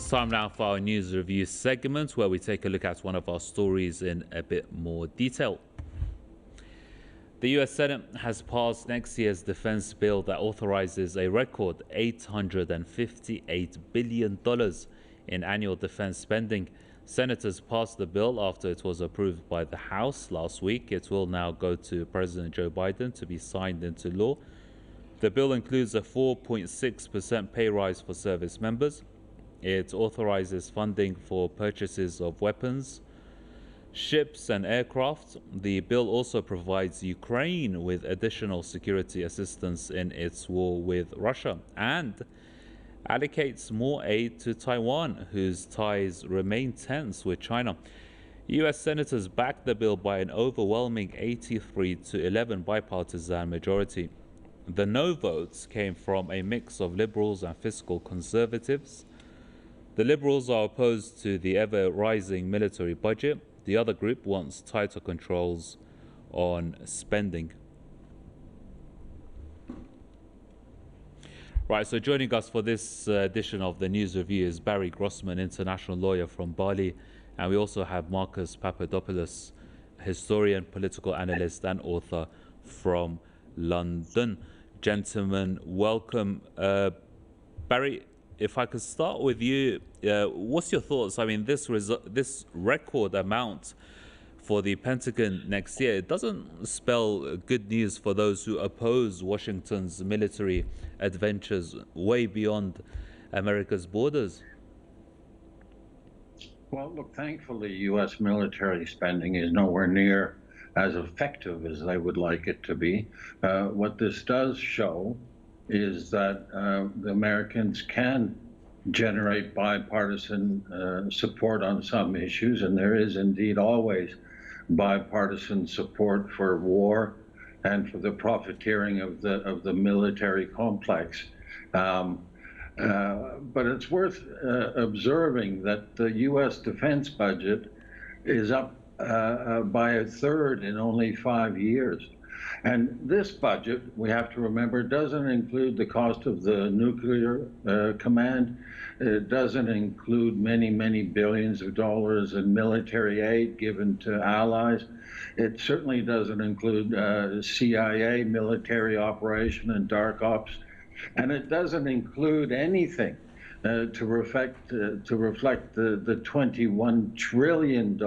It's time now for our news review segment where we take a look at one of our stories in a bit more detail. The US Senate has passed next year's defense bill that authorizes a record $858 billion in annual defense spending. Senators passed the bill after it was approved by the House last week. It will now go to President Joe Biden to be signed into law. The bill includes a 4.6% pay rise for service members. It authorizes funding for purchases of weapons, ships and aircraft. The bill also provides Ukraine with additional security assistance in its war with Russia and allocates more aid to Taiwan, whose ties remain tense with China. US senators backed the bill by an overwhelming 83-11 bipartisan majority. The no votes came from a mix of liberals and fiscal conservatives. The liberals are opposed to the ever-rising military budget. The other group wants tighter controls on spending. Right, so joining us for this edition of the News Review is Barry Grossman, international lawyer from Bali. And we also have Marcus Papadopoulos, historian, political analyst and author from London. Gentlemen, welcome. Barry, if I could start with you, what's your thoughts? I mean, this record amount for the Pentagon next year, it doesn't spell good news for those who oppose Washington's military adventures way beyond America's borders. Well, look, thankfully, U.S. military spending is nowhere near as effective as they would like it to be. What this does show is that the Americans can generate bipartisan support on some issues, and there is indeed always bipartisan support for war and for the profiteering of the military complex. But it's worth observing that the U.S. defense budget is up by a third in only 5 years. And this budget, we have to remember, doesn't include the cost of the nuclear command. It doesn't include many, many billions of dollars in military aid given to allies. It certainly doesn't include CIA military operation and dark ops. And it doesn't include anything to reflect the $21 trillion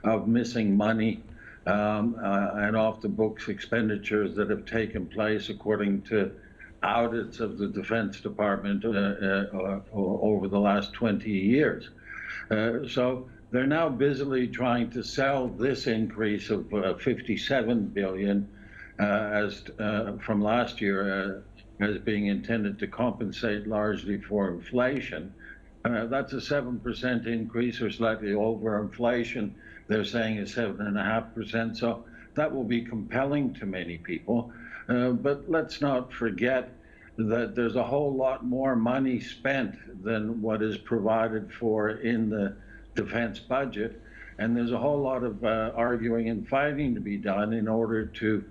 of missing money and off-the-books expenditures that have taken place according to audits of the Defense Department over the last 20 years. So they're now busily trying to sell this increase of $57 billion from last year as being intended to compensate largely for inflation. That's a 7% increase or slightly over inflation. They're saying is 7.5%, so that will be compelling to many people. But let's not forget that there's a whole lot more money spent than what is provided for in the defense budget, and there's a whole lot of arguing and fighting to be done in order to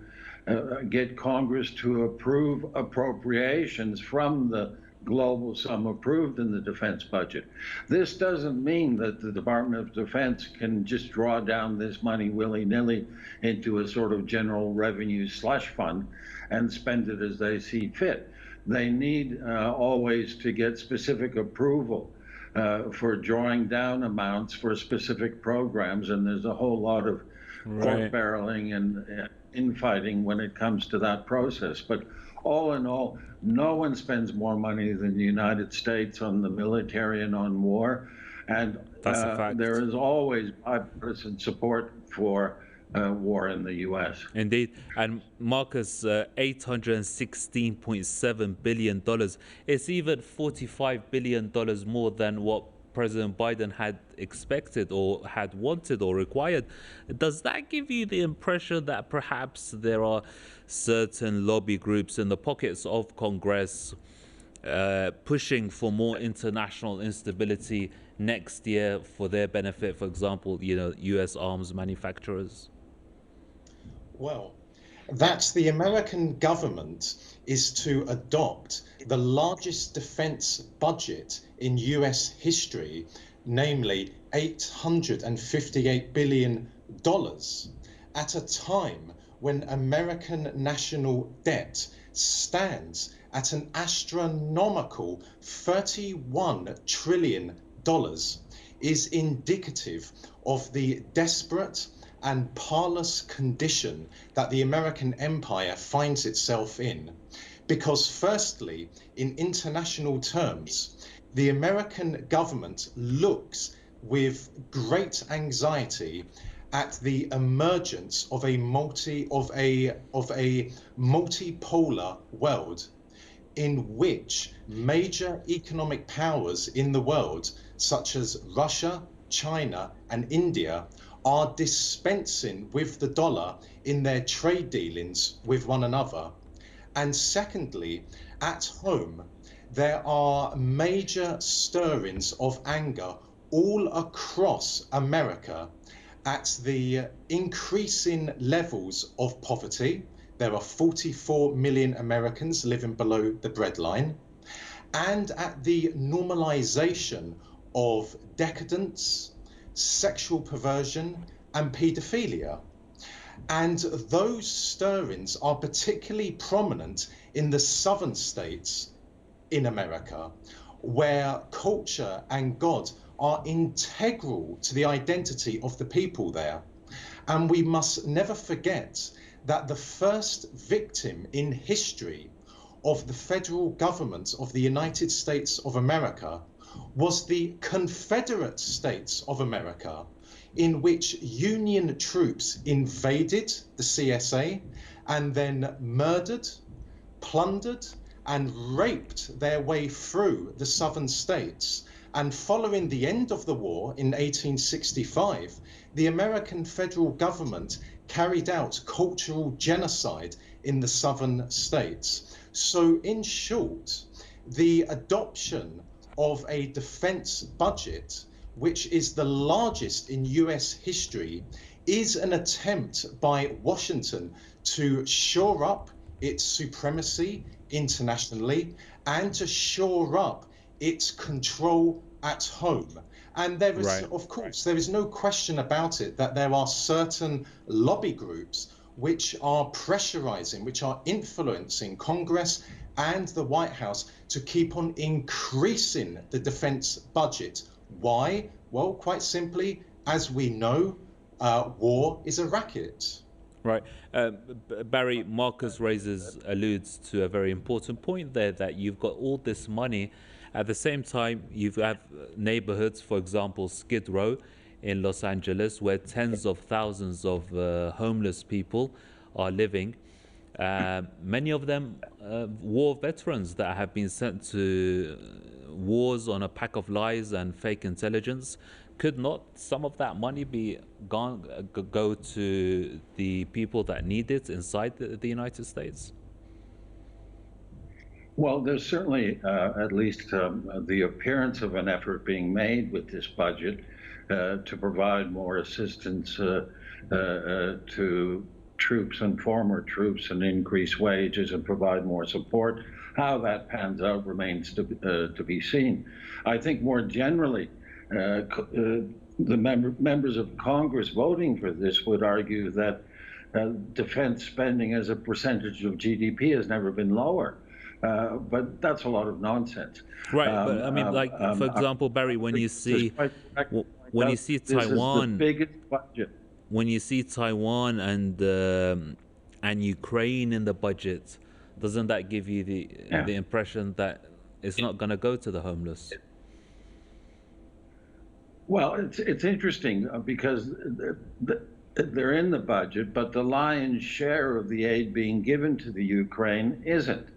get Congress to approve appropriations from the global sum approved in the defense budget. This doesn't mean that the Department of Defense can just draw down this money willy-nilly into a sort of general revenue slush fund and spend it as they see fit. They need always to get specific approval for drawing down amounts for specific programs, and there's a whole lot of pork barreling and infighting when it comes to that process. But all in all, no one spends more money than the United States on the military and on war. And there is always bipartisan support for war in the U.S. Indeed. And Marcus, $816.7 billion. It's even $45 billion more than what President Biden had expected or had wanted or required. Does that give you the impression that perhaps there are certain lobby groups in the pockets of Congress pushing for more international instability next year for their benefit, for example, U.S. arms manufacturers? Well, that the American government is to adopt the largest defense budget in US history, namely $858 billion, at a time when American national debt stands at an astronomical $31 trillion, is indicative of the desperate and parlous condition that the American empire finds itself in. Because firstly, in international terms, the American government looks with great anxiety at the emergence of a multipolar world in which major economic powers in the world, such as Russia, China, and India, are dispensing with the dollar in their trade dealings with one another. And secondly, at home, there are major stirrings of anger all across America at the increasing levels of poverty. There are 44 million Americans living below the breadline, and at the normalisation of decadence, sexual perversion, and paedophilia. And those stirrings are particularly prominent in the southern states in America, where culture and God are integral to the identity of the people there. And we must never forget that the first victim in history of the federal government of the United States of America was the Confederate States of America, in which Union troops invaded the CSA and then murdered, plundered, and raped their way through the southern states. And following the end of the war in 1865, the American federal government carried out cultural genocide in the southern states. So in short, the adoption of a defense budget, which is the largest in US history, is an attempt by Washington to shore up its supremacy internationally and to shore up its control at home. And there is, of course, there is no question about it that there are certain lobby groups which are pressurizing, which are influencing Congress and the White House to keep on increasing the defense budget. Why? Well, quite simply, as we know, war is a racket. Right. Barry, Marcus alludes to a very important point there, that you've got all this money. At the same time, you have neighborhoods, for example, Skid Row in Los Angeles, where tens of thousands of homeless people are living. Many of them war veterans that have been sent to wars on a pack of lies and fake intelligence. Could not some of that money be go to the people that need it inside the United States? Well, there's certainly at least the appearance of an effort being made with this budget to provide more assistance to troops and former troops and increase wages and provide more support. How that pans out remains to be seen. I think more generally, the members of Congress voting for this would argue that defense spending as a percentage of GDP has never been lower. But that's a lot of nonsense. Right, but I mean, like, for example, Barry, when you see Taiwan, this is the biggest budget. When you see Taiwan and Ukraine in the budget, doesn't that give you the impression that it's not going to go to the homeless? Well, it's interesting because they're in the budget, but the lion's share of the aid being given to the Ukraine isn't.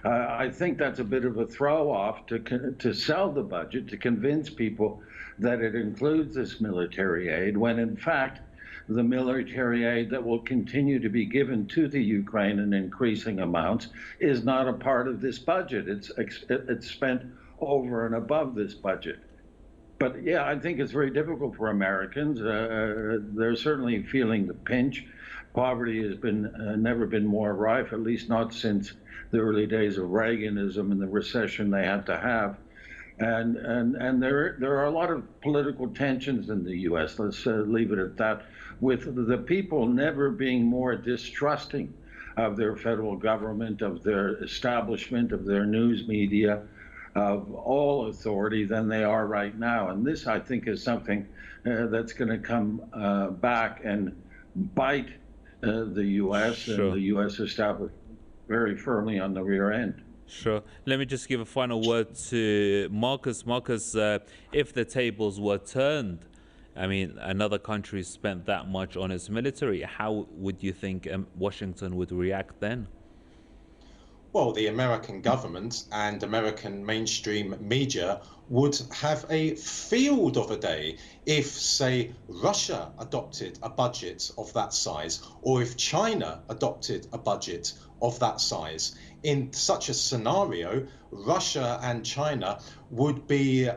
I think that's a bit of a throw-off to sell the budget, to convince people that it includes this military aid, when in fact the military aid that will continue to be given to the Ukraine in increasing amounts is not a part of this budget. It's spent over and above this budget. But yeah, I think it's very difficult for Americans. They're certainly feeling the pinch. Poverty has been never been more rife, at least not since the early days of Reaganism and the recession they had to have. And there are a lot of political tensions in the U.S. Let's leave it at that, with the people never being more distrusting of their federal government, of their establishment, of their news media, of all authority than they are right now. And this, I think, is something that's going to come back and bite the U.S. Sure. and the U.S. establishment very firmly on the rear end. Sure. Let me just give a final word to Marcus. Marcus, if the tables were turned, I mean, another country spent that much on its military, how would you think Washington would react then? Well, the American government and American mainstream media would have a field of a day if, say, Russia adopted a budget of that size, or if China adopted a budget of that size. In such a scenario, Russia and China would be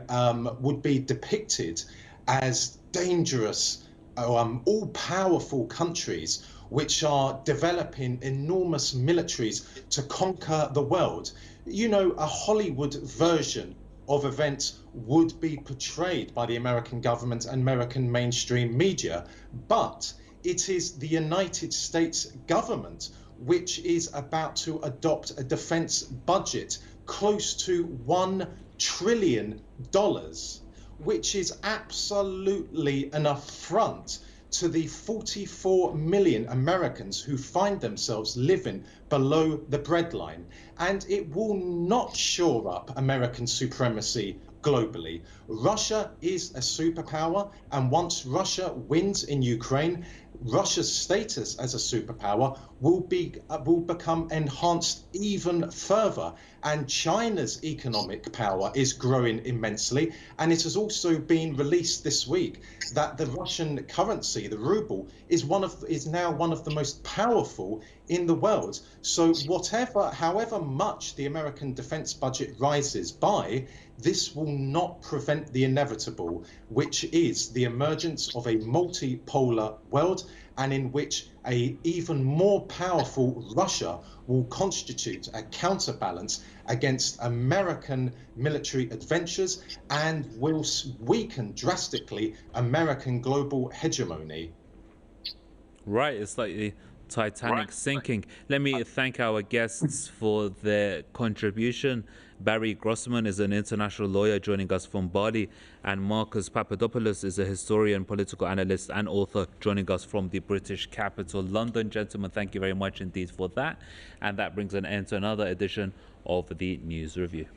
depicted as dangerous, all-powerful countries which are developing enormous militaries to conquer the world. You know, a Hollywood version of events would be portrayed by the American government and American mainstream media, but it is the United States government which is about to adopt a defense budget close to $1 trillion, which is absolutely an affront to the 44 million Americans who find themselves living below the breadline. And it will not shore up American supremacy globally. Russia is a superpower, and once Russia wins in Ukraine, Russia's status as a superpower will become enhanced even further, and China's economic power is growing immensely. And it has also been released this week that the Russian currency, the ruble, is now one of the most powerful in the world. So however much the American defense budget rises by, this will not prevent the inevitable, which is the emergence of a multipolar world, and in which an even more powerful Russia will constitute a counterbalance against American military adventures and will weaken drastically American global hegemony. Right, it's like the Titanic sinking. Let me thank our guests for their contribution. Barry Grossman is an international lawyer joining us from Bali, and Marcus Papadopoulos is a historian, political analyst and author joining us from the British capital, London. Gentlemen, thank you very much indeed for that. And that brings an end to another edition of the News Review.